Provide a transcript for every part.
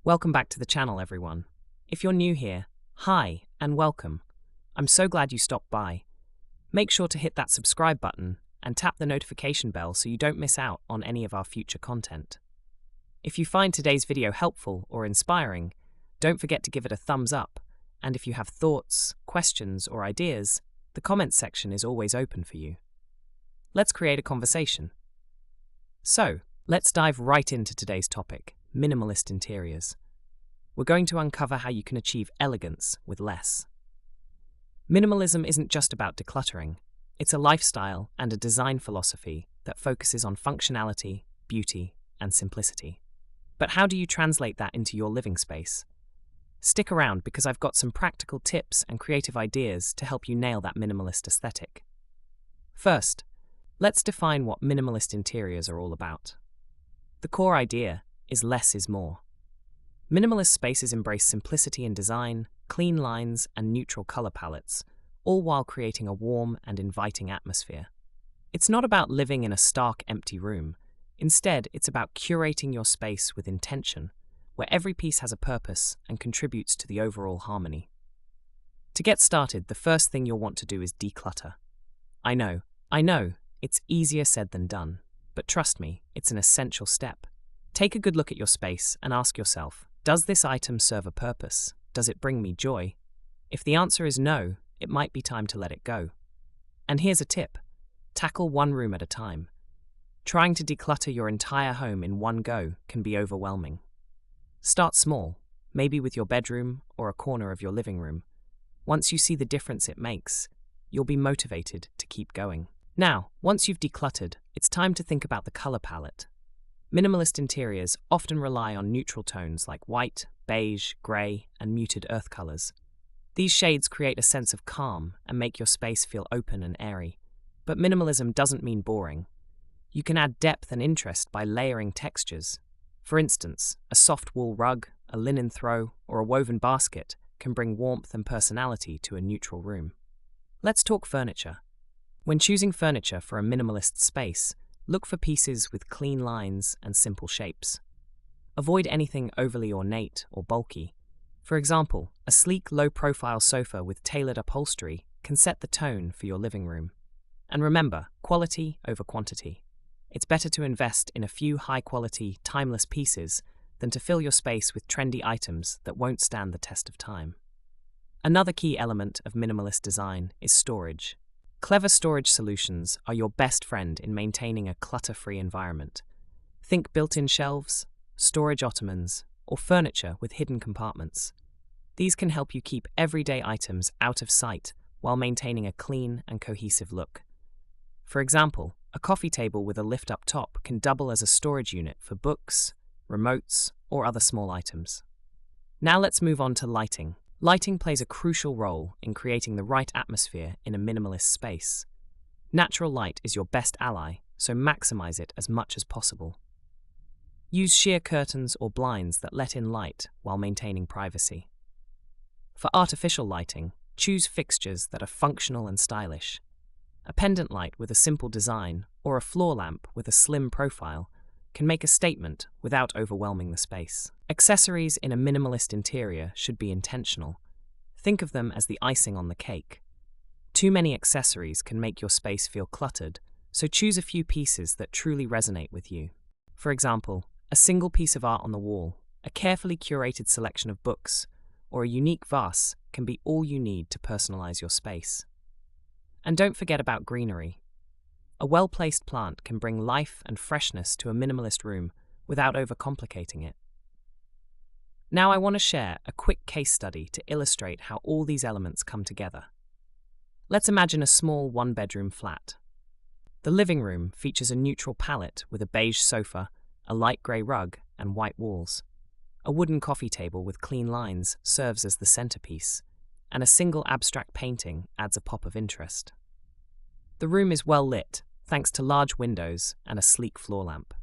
Welcome back to the channel, everyone. If you're new here, hi and welcome. I'm so glad you stopped by. Make sure to hit that subscribe button and tap the notification bell so you don't miss out on any of our future content. If you find today's video helpful or inspiring, don't forget to give it a thumbs up, and if you have thoughts, questions, or ideas, the comments section is always open for you. Let's create a conversation. So, let's dive right into today's topic, minimalist interiors. We're going to uncover how you can achieve elegance with less. Minimalism isn't just about decluttering. It's a lifestyle and a design philosophy that focuses on functionality, beauty, and simplicity. But how do you translate that into your living space? Stick around because I've got some practical tips and creative ideas to help you nail that minimalist aesthetic. First, let's define what minimalist interiors are all about. The core idea is less is more. Minimalist spaces embrace simplicity in design, clean lines, and neutral color palettes, all while creating a warm and inviting atmosphere. It's not about living in a stark, empty room. Instead, it's about curating your space with intention, where every piece has a purpose and contributes to the overall harmony. To get started, the first thing you'll want to do is declutter. I know, it's easier said than done, but trust me, it's an essential step. Take a good look at your space and ask yourself, does this item serve a purpose? Does it bring me joy? If the answer is no, it might be time to let it go. And here's a tip. Tackle one room at a time. Trying to declutter your entire home in one go can be overwhelming. Start small, maybe with your bedroom or a corner of your living room. Once you see the difference it makes, you'll be motivated to keep going. Now, once you've decluttered, it's time to think about the color palette. Minimalist interiors often rely on neutral tones like white, beige, grey, and muted earth colors. These shades create a sense of calm and make your space feel open and airy. But minimalism doesn't mean boring. You can add depth and interest by layering textures. For instance, a soft wool rug, a linen throw, or a woven basket can bring warmth and personality to a neutral room. Let's talk furniture. When choosing furniture for a minimalist space, look for pieces with clean lines and simple shapes. Avoid anything overly ornate or bulky. For example, a sleek, low-profile sofa with tailored upholstery can set the tone for your living room. And remember, quality over quantity. It's better to invest in a few high-quality, timeless pieces than to fill your space with trendy items that won't stand the test of time. Another key element of minimalist design is storage. Clever storage solutions are your best friend in maintaining a clutter-free environment. Think built-in shelves, storage ottomans, or furniture with hidden compartments. These can help you keep everyday items out of sight while maintaining a clean and cohesive look. For example, a coffee table with a lift-up top can double as a storage unit for books, remotes, or other small items. Now let's move on to lighting. Lighting plays a crucial role in creating the right atmosphere in a minimalist space. Natural light is your best ally, so maximize it as much as possible. Use sheer curtains or blinds that let in light while maintaining privacy. For artificial lighting, choose fixtures that are functional and stylish. A pendant light with a simple design or a floor lamp with a slim profile can make a statement without overwhelming the space. Accessories in a minimalist interior should be intentional. Think of them as the icing on the cake. Too many accessories can make your space feel cluttered, so choose a few pieces that truly resonate with you. For example, a single piece of art on the wall, a carefully curated selection of books, or a unique vase can be all you need to personalize your space. And don't forget about greenery. A well-placed plant can bring life and freshness to a minimalist room without overcomplicating it. Now I want to share a quick case study to illustrate how all these elements come together. Let's imagine a small one-bedroom flat. The living room features a neutral palette with a beige sofa, a light grey rug, and white walls. A wooden coffee table with clean lines serves as the centerpiece, and a single abstract painting adds a pop of interest. The room is well lit, thanks to large windows and a sleek floor lamp.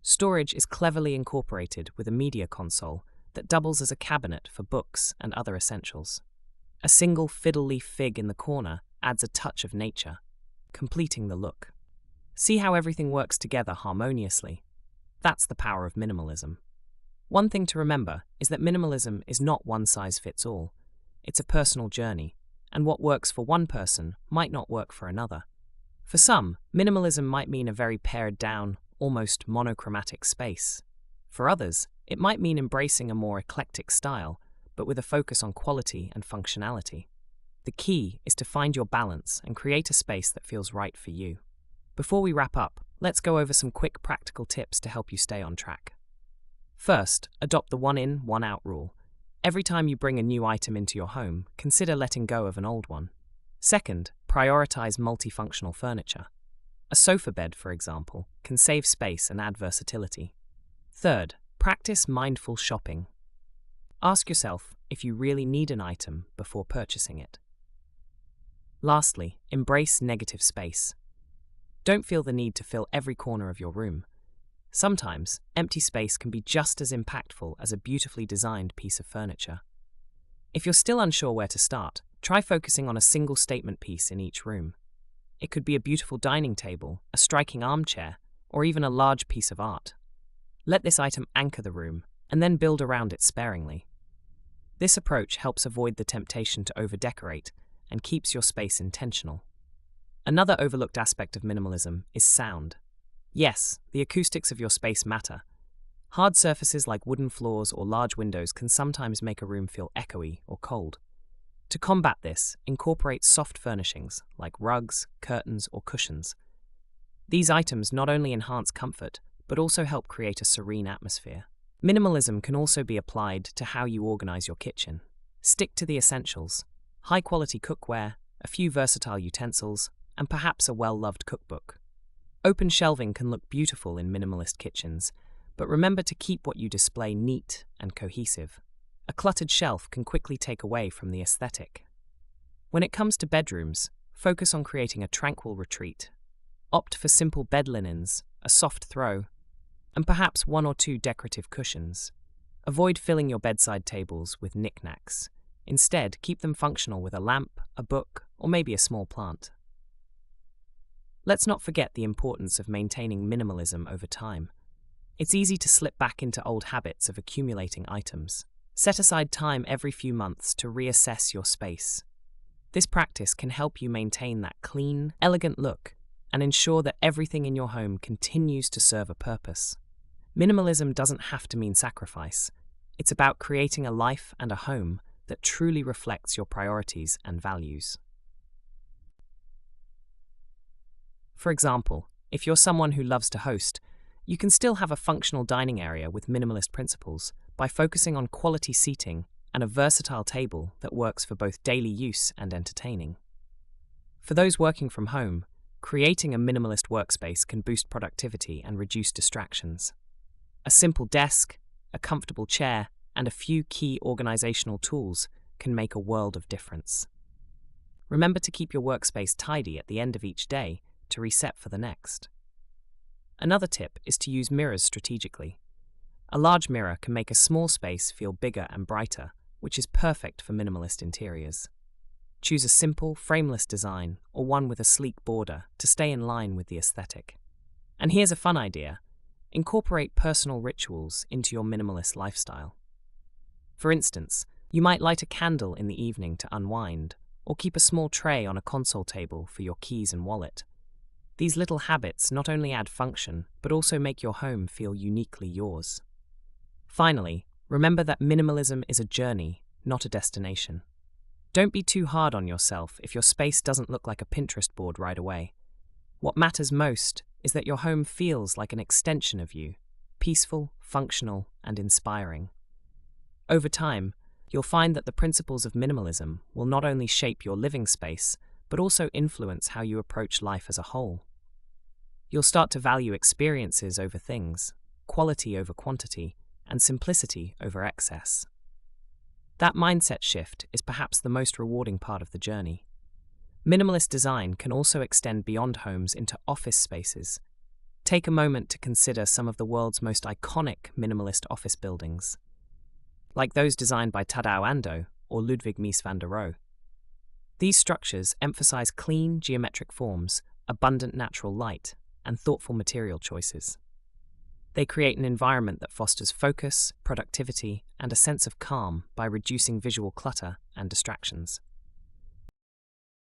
Storage is cleverly incorporated with a media console that doubles as a cabinet for books and other essentials. A single fiddle-leaf fig in the corner adds a touch of nature, completing the look. See how everything works together harmoniously? That's the power of minimalism. One thing to remember is that minimalism is not one size fits all. It's a personal journey, and what works for one person might not work for another. For some, minimalism might mean a very pared down, almost monochromatic space. For others, it might mean embracing a more eclectic style, but with a focus on quality and functionality. The key is to find your balance and create a space that feels right for you. Before we wrap up, let's go over some quick practical tips to help you stay on track. First, adopt the one in, one out rule. Every time you bring a new item into your home, consider letting go of an old one. Second, prioritize multifunctional furniture. A sofa bed, for example, can save space and add versatility. Third, practice mindful shopping. Ask yourself if you really need an item before purchasing it. Lastly, embrace negative space. Don't feel the need to fill every corner of your room. Sometimes, empty space can be just as impactful as a beautifully designed piece of furniture. If you're still unsure where to start, try focusing on a single statement piece in each room. It could be a beautiful dining table, a striking armchair, or even a large piece of art. Let this item anchor the room, and then build around it sparingly. This approach helps avoid the temptation to over-decorate and keeps your space intentional. Another overlooked aspect of minimalism is sound. Yes, the acoustics of your space matter. Hard surfaces like wooden floors or large windows can sometimes make a room feel echoey or cold. To combat this, incorporate soft furnishings like rugs, curtains, or cushions. These items not only enhance comfort, but also help create a serene atmosphere. Minimalism can also be applied to how you organize your kitchen. Stick to the essentials: high-quality cookware, a few versatile utensils, and perhaps a well-loved cookbook. Open shelving can look beautiful in minimalist kitchens, but remember to keep what you display neat and cohesive. A cluttered shelf can quickly take away from the aesthetic. When it comes to bedrooms, focus on creating a tranquil retreat. Opt for simple bed linens, a soft throw, and perhaps one or two decorative cushions. Avoid filling your bedside tables with knickknacks. Instead, keep them functional with a lamp, a book, or maybe a small plant. Let's not forget the importance of maintaining minimalism over time. It's easy to slip back into old habits of accumulating items. Set aside time every few months to reassess your space. This practice can help you maintain that clean, elegant look and ensure that everything in your home continues to serve a purpose. Minimalism doesn't have to mean sacrifice. It's about creating a life and a home that truly reflects your priorities and values. For example, if you're someone who loves to host, you can still have a functional dining area with minimalist principles by focusing on quality seating and a versatile table that works for both daily use and entertaining. For those working from home, creating a minimalist workspace can boost productivity and reduce distractions. A simple desk, a comfortable chair, and a few key organizational tools can make a world of difference. Remember to keep your workspace tidy at the end of each day to reset for the next. Another tip is to use mirrors strategically. A large mirror can make a small space feel bigger and brighter, which is perfect for minimalist interiors. Choose a simple, frameless design or one with a sleek border to stay in line with the aesthetic. And here's a fun idea: incorporate personal rituals into your minimalist lifestyle. For instance, you might light a candle in the evening to unwind, or keep a small tray on a console table for your keys and wallet. These little habits not only add function, but also make your home feel uniquely yours. Finally, remember that minimalism is a journey, not a destination. Don't be too hard on yourself if your space doesn't look like a Pinterest board right away. What matters most is that your home feels like an extension of you, peaceful, functional, and inspiring. Over time, you'll find that the principles of minimalism will not only shape your living space, but also influence how you approach life as a whole. You'll start to value experiences over things, quality over quantity, and simplicity over excess. That mindset shift is perhaps the most rewarding part of the journey. Minimalist design can also extend beyond homes into office spaces. Take a moment to consider some of the world's most iconic minimalist office buildings, like those designed by Tadao Ando or Ludwig Mies van der Rohe. These structures emphasize clean, geometric forms, abundant natural light, and thoughtful material choices. They create an environment that fosters focus, productivity, and a sense of calm by reducing visual clutter and distractions.